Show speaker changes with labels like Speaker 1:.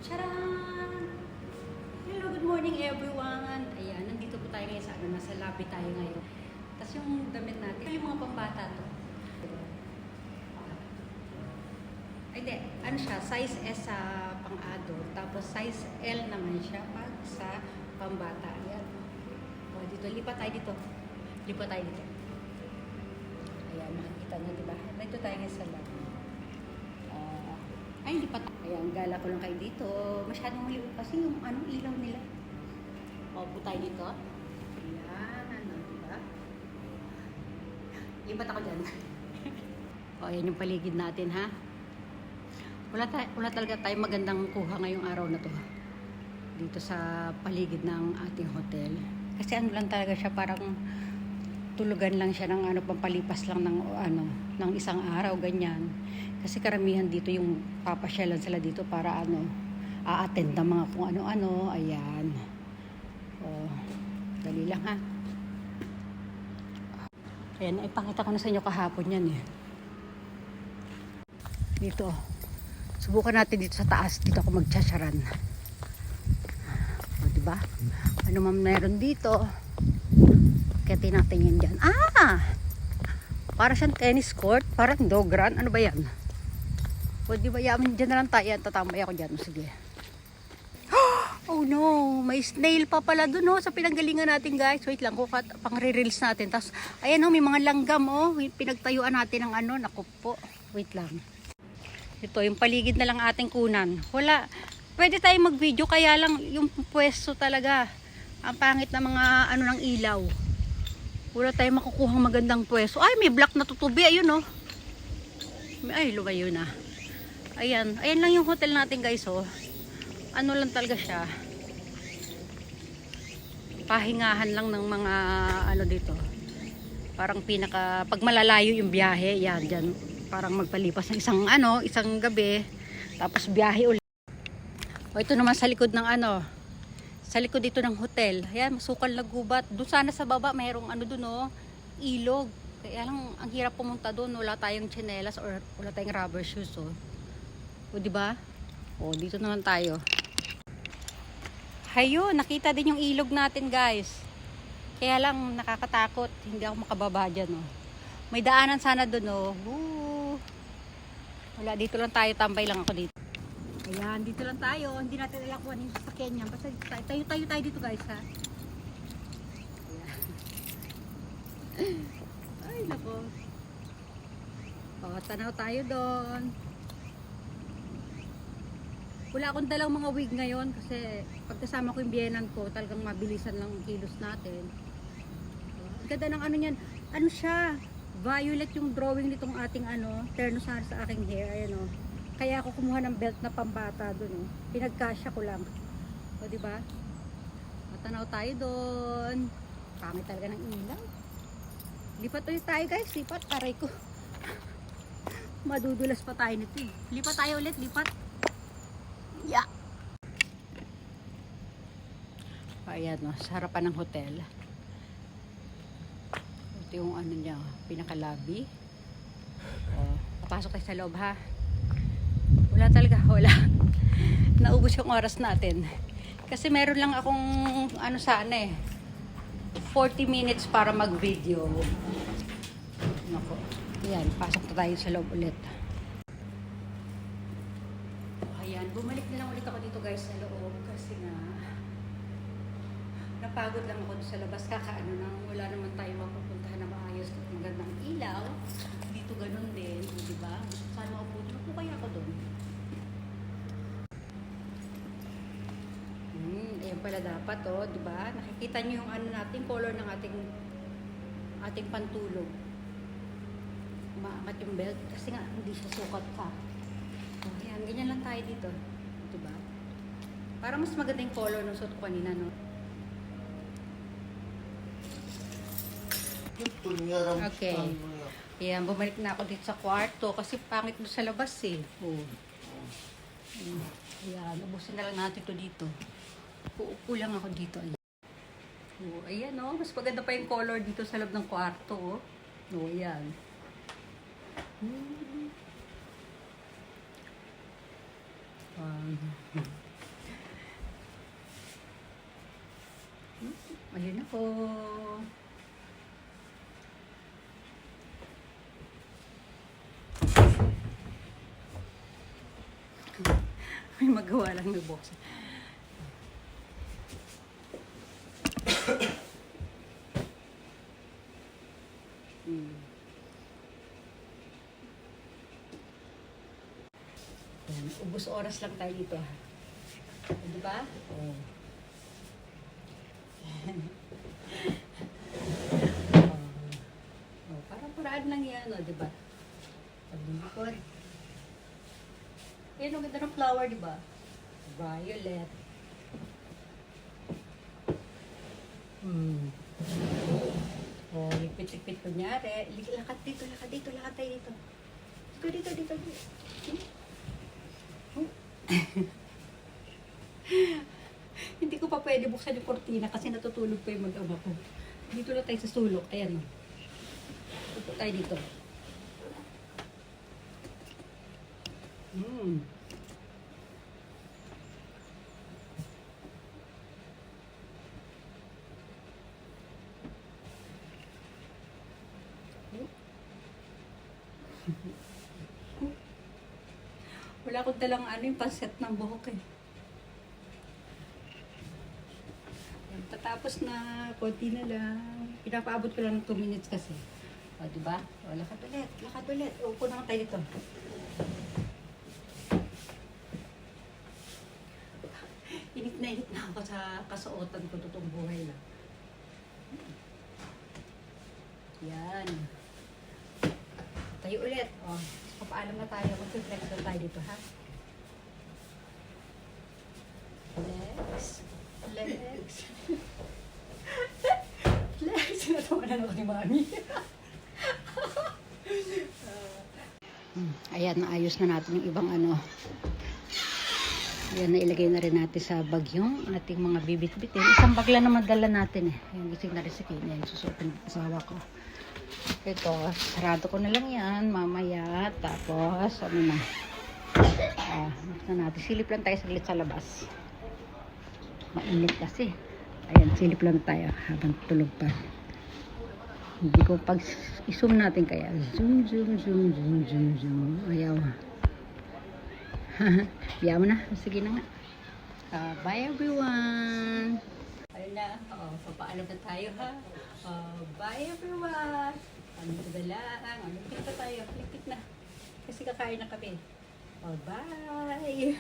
Speaker 1: Charan! Hello, good morning everyone! Ayan, nandito po tayo ngayon sa nasa lobby tayo ngayon. Tapos yung damit natin, yung mga pambata to. Ay, di, ano siya, size S sa pang-adult, tapos size L naman siya pag sa pambata. Ayan. O, dito, lipat tayo dito. Lipat tayo dito. Ayan, makikita nyo, diba? Dito tayo ngayon sa lobby. Ay, hindi pa. Ayan, gala ko lang kayo dito. Masyadong maliit kasi yung ilaw nila. Opo tayo dito. Ayan, diba? Lipat ako dyan. O, ayan yung paligid natin, ha? Wala talaga tayo magandang kuha ngayong araw na to. Dito sa paligid ng ating hotel. Kasi ano lang talaga siya, parang tulugan lang siya ng pampalipas lang ng isang araw, ganyan. Kasi karamihan dito yung papasyalan sila dito para a-attend ng mga kung ano-ano. Ayan. O, dali lang ha. Ayan, ipakita ko na sa inyo kahapon yan eh. Dito. Subukan natin dito sa taas. Dito ako magtsatsaran. O, diba? Ano man meron dito. Kaya tinatingin dyan. Para siyang tennis court. Parang dogran. Ano ba yan? O diba yaman dyan na lang tayo. Tatambay ako dyan. Sige. Oh no. May snail pa pala dun sa pinanggalingan natin guys. Wait lang. Pang re-reels natin. Tapos ayan may mga langgam pinagtayuan natin ng Naku po. Wait lang. Ito yung paligid na lang ating kunan. Wala. Pwede tayong mag-video. Kaya lang yung pwesto talaga. Ang pangit na mga ng ilaw. Wala tayong makukuhang magandang pwesto. Ay, may black na tutubi. Ayun Ay, lumayo na. Ayan. Ayan lang yung hotel natin guys Ano lang talaga siya. Pahingahan lang ng mga dito. Parang pag malalayo yung biyahe. Yan, dyan. Parang magpalipas ng isang gabi. Tapos biyahe ulit. Ito naman sa likod ng sa likod dito ng hotel. Ayan, masukal na gubat. Doon sana sa baba, mayroong ilog. Kaya lang, ang hirap pumunta doon. Wala tayong tsinelas or wala tayong rubber shoes. O, diba? O, dito naman tayo. Hayo, nakita din yung ilog natin, guys. Kaya lang, nakakatakot. Hindi ako makababa dyan, May daanan sana doon, Wala, dito lang tayo. Tambay lang ako dito. Ayan, dito lang tayo. Hindi natin alam kung ano yung sasakyan niya. Basta dito tayo dito guys, ha? Ayan. Ay, nako. Tanaw tayo doon. Wala akong dalang mga wig ngayon kasi pagkasama ko yung biyenan ko, talagang mabilisan lang ang kilos natin. Ang ganda ng niyan. Ano siya? Violet yung drawing nitong ating terno sa aking hair. Ayan Kaya ako kumuha ng belt na pambata doon Pinagkasya ko lang. O diba? Matanaw tayo doon. Pangit talaga ng ilaw. Lipat ulit tayo guys. Lipat. Aray ko. Madudulas pa tayo nito Lipat tayo ulit. Lipat. Yeah. Ayan sa harapan ng hotel. Ito yung niya. Pinaka-lobby. Papasok tayo sa loob ha. Wala talaga, wala. Naubos yung oras natin. Kasi meron lang akong 40 minutes para mag-video. Nako. Ayan, pasok na tayo sa loob ulit. Ayan, bumalik na lang ulit ako dito guys sa loob kasi napagod lang ako sa labas. Wala naman tayo mapupuntahan na maayos at magandang ilaw. Dito ganun din, diba? Sana upo kaya ako doon. Ayan pala dapat diba? Nakikita niyo yung natin, color ng ating pantulog. Umaangat yung belt kasi nga hindi siya sukat pa. Ayan, ganyan lang tayo dito. Diba? Para mas maganda yung color ng suot ko kanina, Okay. Ayan, bumalik na ako dito sa kwarto kasi pangit doon sa labas Ayan, ubusin na lang natin ito dito. Uupo lang ako dito. Ayan mas maganda pa yung color dito sa loob ng kwarto ayan. Ayun ako. May magawa lang ng box. Yan, ubos oras lang tayo dito. Di ba? Oh. Oh, parang-paraan lang yan, oh, di ba? Pag-bukod. Yan, ang ganda ng flower, di ba? Violet. Oh, lipit-lipit kunyari. Lakad dito, lakad dito, lakad tayo dito. Dito, dito, dito. Hindi ko pa pwede buksan yung kortina kasi natutulog pa yung mag-ama ko. Dito lang tayo sa sulok. Ayan. Dito tayo dito. Wala akong dalang yung panset ng buhok eh. Tatapos na, konti na lang. Pinapaabot ko lang ng 2 minutes kasi. O, diba? O, lakad ulit, lakad ulit. Upo na tayo dito. Init na ako sa kasuotan ko, totoong buhay lang. Yan. Tayo ulit. O, papaalam na tayo. Mag-flex na tayo dito, ha? Flex. Flex. Flex. Natawanan ako ni Mami. Ayan, naayos na natin yung ibang ano. Ayan, nailagay na rin natin sa bag yung ating mga bibit-bitin. Isang bag lang naman dala natin eh. Ayan, gising na rin si Kine. Ayan, susuotin ng asawa ko. Ito, sarado ko na lang yan mamaya. Tapos, ano na. Na natin. Silip lang tayo saglit sa labas. Mainit kasi. Ayan, silip lang tayo habang tulog pa. Hindi ko pag i-zoom natin kaya. Zoom, zoom, zoom, zoom, zoom, zoom. Ayaw. Ayaw na. Sige na nga. Bye everyone. Ayun na. Papaalam na tayo ha. Bye everyone. Ano ba lang? Lipit na tayo. Lipit na. Kasi kakain na kami. Bye.